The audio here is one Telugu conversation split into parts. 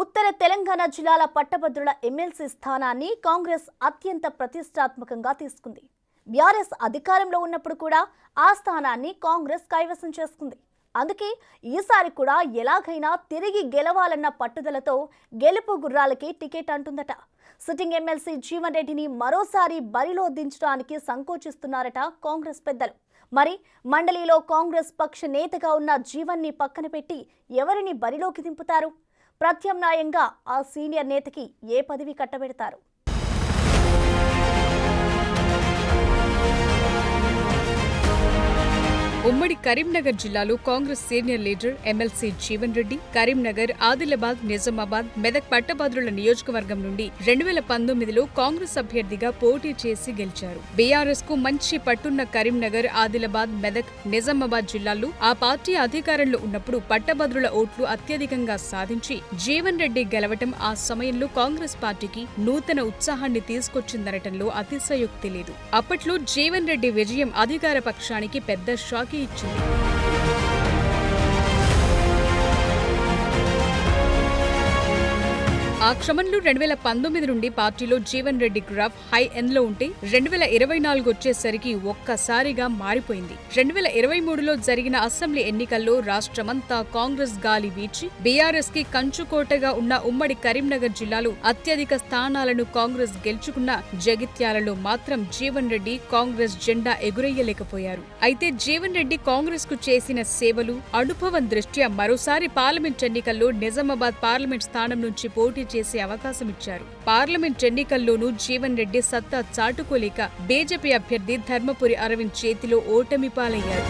ఉత్తర తెలంగాణ జిల్లాల పట్టభద్రుల ఎమ్మెల్సీ స్థానాన్ని కాంగ్రెస్ అత్యంత ప్రతిష్టాత్మకంగా తీసుకుంది. బీఆర్ఎస్ అధికారంలో ఉన్నప్పుడు కూడా ఆ స్థానాన్ని కాంగ్రెస్ కైవసం చేసుకుంది. అందుకే ఈసారి కూడా ఎలాగైనా తిరిగి గెలవాలన్న పట్టుదలతో గెలుపు గుర్రాలకి టికెట్ అంటుందట. సిట్టింగ్ ఎమ్మెల్సీ జీవన్ రెడ్డిని మరోసారి బరిలో దించడానికి సంకోచిస్తున్నారట కాంగ్రెస్ పెద్దలు. మరి మండలిలో కాంగ్రెస్ పక్ష నేతగా ఉన్న జీవన్ని పక్కన పెట్టి ఎవరిని బరిలోకి దింపుతారు? ప్రత్యామ్నాయంగా ఆ సీనియర్ నేతకి ఏ పదవి కట్టబెడతారు? ఉమ్మడి కరీంనగర్ జిల్లాలో Congress senior leader MLC Jeevan Reddy Karimnagar, Adilabad, Nizamabad, Medak పట్టభద్రుల నియోజకవర్గం నుండి 2019లో కాంగ్రెస్ అభ్యర్థిగా పోటీ చేసి గెలిచారు. బీఆర్ఎస్ కు మంచి పట్టున్న కరీంనగర్, ఆదిలాబాద్, మెదక్, నిజామాబాద్ జిల్లాల్లో ఆ పార్టీ అధికారంలో ఉన్నప్పుడు పట్టభద్రుల ఓట్లు అత్యధికంగా సాధించి జీవన్ రెడ్డి గెలవటం ఆ సమయంలో కాంగ్రెస్ పార్టీకి నూతన ఉత్సాహాన్ని తీసుకొచ్చిందనటంలో అతిశయోక్తి లేదు. అప్పట్లో జీవన్ రెడ్డి విజయం అధికార పక్షానికి పెద్ద షాక్ ఇచ్చింది. ఆ క్రమంలో 2019 నుండి పార్టీలో జీవన్ రెడ్డి గ్రాఫ్ హై ఎండ్లో ఉంటే 2024 వచ్చేసరికి ఒక్కసారిగా మారిపోయింది. 2023లో జరిగిన అసెంబ్లీ ఎన్నికల్లో రాష్ట్రమంతా కాంగ్రెస్ గాలి వీచి బీఆర్ఎస్ కి కంచుకోటగా ఉన్న ఉమ్మడి కరీంనగర్ జిల్లాలో అత్యధిక స్థానాలను కాంగ్రెస్ గెలుచుకున్న జగిత్యాలలో మాత్రం జీవన్ రెడ్డి కాంగ్రెస్ జెండా ఎగురయ్యలేకపోయారు. అయితే జీవన్ రెడ్డి కాంగ్రెస్ కు చేసిన సేవలు, అనుభవం దృష్ట్యా మరోసారి పార్లమెంట్ ఎన్నికల్లో నిజామాబాద్ పార్లమెంట్ స్థానం నుంచి పోటీ చేసే అవకాశం ఇచ్చారు. పార్లమెంట్ ఎన్నికల్లోనూ జీవన్ రెడ్డి సత్తా చాటుకోలేక బీజేపీ అభ్యర్థి ధర్మపురి అరవింద్ చేతిలో ఓటమి పాలయ్యారు.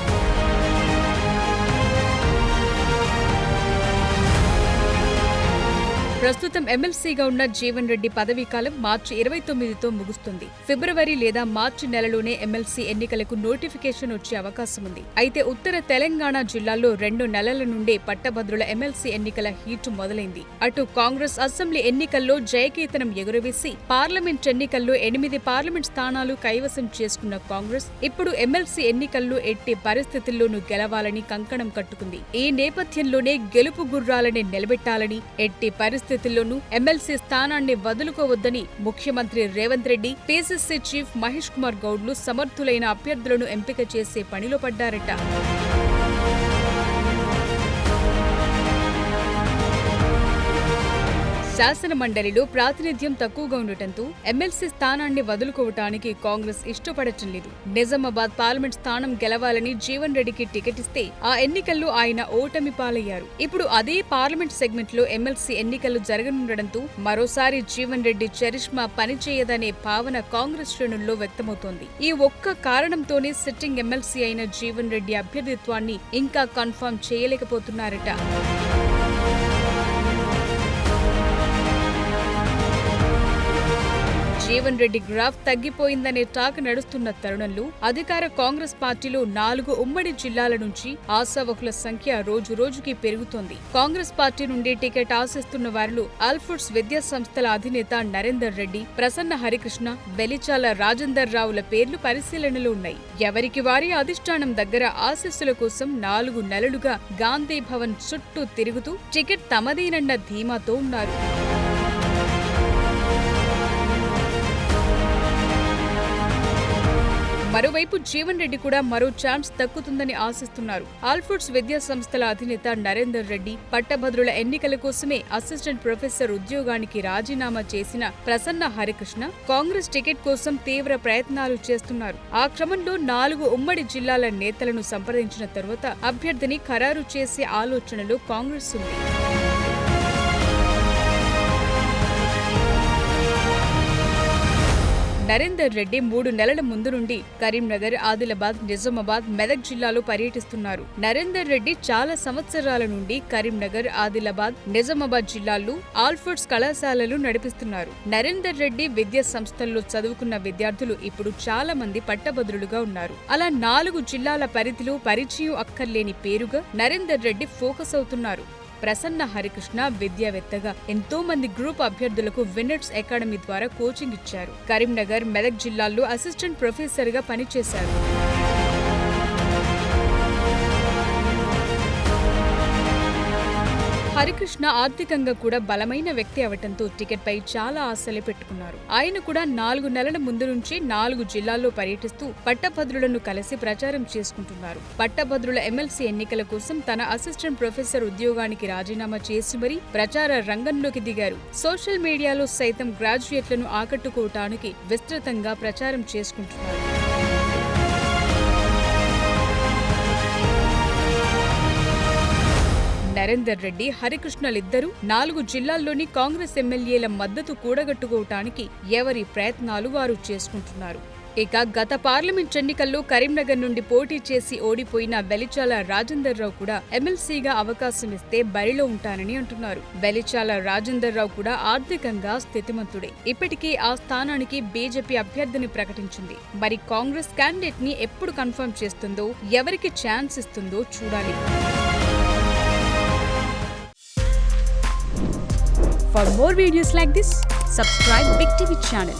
ప్రస్తుతం ఎమ్మెల్సీగా ఉన్న జీవన్ రెడ్డి పదవీ కాలం మార్చి 29తో ముగుస్తుంది. ఫిబ్రవరి లేదా మార్చి నెలలోనే ఎమ్మెల్సీ ఎన్నికలకు నోటిఫికేషన్ వచ్చే అవకాశం ఉంది. అయితే ఉత్తర తెలంగాణ జిల్లాల్లో 2 నెలల నుండే పట్టభద్రుల ఎమ్మెల్సీ ఎన్నికల హీట్ మొదలైంది. అటు కాంగ్రెస్ అసెంబ్లీ ఎన్నికల్లో జయకేతనం ఎగురవేసి పార్లమెంట్ ఎన్నికల్లో 8 పార్లమెంట్ స్థానాలు కైవసం చేసుకున్న కాంగ్రెస్ ఇప్పుడు ఎమ్మెల్సీ ఎన్నికల్లో ఎట్టి పరిస్థితుల్లోనూ గెలవాలని కంకణం కట్టుకుంది. ఈ నేపథ్యంలోనే గెలుపు గుర్రాలని నిలబెట్టాలని, ఎట్టి పరిస్థితుల్లోనూ ఎమ్మెల్సీ స్థానాన్ని వదులుకోవద్దని ముఖ్యమంత్రి రేవంత్ రెడ్డి, పీసీసీ చీఫ్ మహేష్ కుమార్ గౌడ్లు సమర్థులైన అభ్యర్థులను ఎంపిక చేసే పనిలో పడ్డారట. శాసన మండలిలో ప్రాతినిధ్యం తక్కువగా ఉండటంతో ఎమ్మెల్సీ స్థానాన్ని వదులుకోవటానికి కాంగ్రెస్ ఇష్టపడటం లేదు. నిజామాబాద్ పార్లమెంట్ స్థానం గెలవాలని జీవన్ రెడ్డికి టికెట్ ఇస్తే ఆ ఎన్నికల్లో ఆయన ఓటమి పాలయ్యారు. ఇప్పుడు అదే పార్లమెంట్ సెగ్మెంట్ లో ఎమ్మెల్సీ ఎన్నికలు జరగనుండటంతో మరోసారి జీవన్ రెడ్డి చరిష్మా పనిచేయదనే భావన కాంగ్రెస్ శ్రేణుల్లో వ్యక్తమవుతోంది. ఈ ఒక్క కారణంతోనే సిట్టింగ్ ఎమ్మెల్సీ అయిన జీవన్ రెడ్డి అభ్యర్థిత్వాన్ని ఇంకా కన్ఫర్మ్ చేయలేకపోతున్నారట. జీవన్ రెడ్డి గ్రాఫ్ తగ్గిపోయిందనే టాక్ నడుస్తున్న తరుణంలో అధికార కాంగ్రెస్ పార్టీలో 4 ఉమ్మడి జిల్లాల నుంచి ఆశావహుల సంఖ్య రోజురోజుకి పెరుగుతోంది. కాంగ్రెస్ పార్టీ నుండి టికెట్ ఆశిస్తున్న వారిలో ఆల్ఫుడ్స్ విద్యా సంస్థల అధినేత నరేందర్ రెడ్డి, ప్రసన్న హరికృష్ణ, వెలిచాల రాజేందర్ రావుల పేర్లు పరిశీలనలో ఉన్నాయి. ఎవరికి వారి అధిష్టానం దగ్గర ఆశీస్సుల కోసం 4 నెలలుగా గాంధీ భవన్ చుట్టూ తిరుగుతూ టికెట్ తమదేనన్న ధీమాతో ఉన్నారు. మరోవైపు జీవన్ రెడ్డి కూడా మరో ఛాన్స్ దక్కుతుందని ఆశిస్తున్నారు. ఆల్ఫుడ్స్ విద్యా సంస్థల అధినేత నరేందర్ రెడ్డి, పట్టభద్రుల ఎన్నికల కోసమే అసిస్టెంట్ ప్రొఫెసర్ ఉద్యోగానికి రాజీనామా చేసిన ప్రసన్న హరికృష్ణ కాంగ్రెస్ టికెట్ కోసం తీవ్ర ప్రయత్నాలు చేస్తున్నారు. ఆ క్రమంలో 4 ఉమ్మడి జిల్లాల నేతలను సంప్రదించిన తరువాత అభ్యర్థిని ఖరారు చేసే ఆలోచనలో కాంగ్రెస్ ఉంది. నరేందర్ రెడ్డి 3 నెలల ముందు నుండి కరీంనగర్, ఆదిలాబాద్, నిజామాబాద్, మెదక్ జిల్లాలో పర్యటిస్తున్నారు. నరేందర్ రెడ్డి చాలా సంవత్సరాల నుండి కరీంనగర్, ఆదిలాబాద్, నిజామాబాద్ జిల్లాల్లో ఆల్ఫుడ్స్ కళాశాలలు నడిపిస్తున్నారు. నరేందర్ రెడ్డి విద్యా సంస్థల్లో చదువుకున్న విద్యార్థులు ఇప్పుడు చాలా మంది పట్టభద్రులుగా ఉన్నారు. అలా 4 జిల్లాల పరిధిలో పరిచయం అక్కర్లేని పేరుగా నరేందర్ రెడ్డి ఫోకస్ అవుతున్నారు. ప్రసన్న హరికృష్ణ విద్యావేత్తగా ఎంతో మంది గ్రూప్ అభ్యర్థులకు విన్నర్స్ అకాడమీ ద్వారా కోచింగ్ ఇచ్చారు. కరీంనగర్, మెదక్ జిల్లాల్లో అసిస్టెంట్ ప్రొఫెసర్ గా పనిచేశారు. హరికృష్ణ ఆర్థికంగా కూడా బలమైన వ్యక్తి అవటంతో టికెట్ పై చాలా ఆశలే పెట్టుకున్నారు. ఆయన కూడా 4 నెలల ముందు నుంచి 4 జిల్లాల్లో పర్యటిస్తూ పట్టభద్రులను కలిసి ప్రచారం చేసుకుంటున్నారు. పట్టభద్రుల ఎమ్మెల్సీ ఎన్నికల కోసం తన అసిస్టెంట్ ప్రొఫెసర్ ఉద్యోగానికి రాజీనామా చేసి మరీ ప్రచార రంగంలోకి దిగారు. సోషల్ మీడియాలో సైతం గ్రాడ్యుయేట్లను ఆకట్టుకోవటానికి విస్తృతంగా ప్రచారం చేసుకుంటున్నారు. నరేందర్ రెడ్డి, హరికృష్ణలిద్దరూ 4 జిల్లాల్లోని కాంగ్రెస్ ఎమ్మెల్యేల మద్దతు కూడగట్టుకోవటానికి ఎవరి ప్రయత్నాలు వారు చేసుకుంటున్నారు. ఇక గత పార్లమెంట్ ఎన్నికల్లో కరీంనగర్ నుండి పోటీ చేసి ఓడిపోయిన వెలిచాల రాజేందర్ రావు కూడా ఎమ్మెల్సీగా అవకాశం ఇస్తే బరిలో ఉంటానని అంటున్నారు. వెలిచాల రాజేందర్ రావు కూడా ఆర్థికంగా స్థితిమంతుడే. ఇప్పటికే ఆ స్థానానికి బీజేపీ అభ్యర్థిని ప్రకటించింది. మరి కాంగ్రెస్ క్యాండిడేట్ ని ఎప్పుడు కన్ఫర్మ్ చేస్తుందో, ఎవరికి ఛాన్స్ ఇస్తుందో చూడాలి. For more videos like this, subscribe Big TV channel.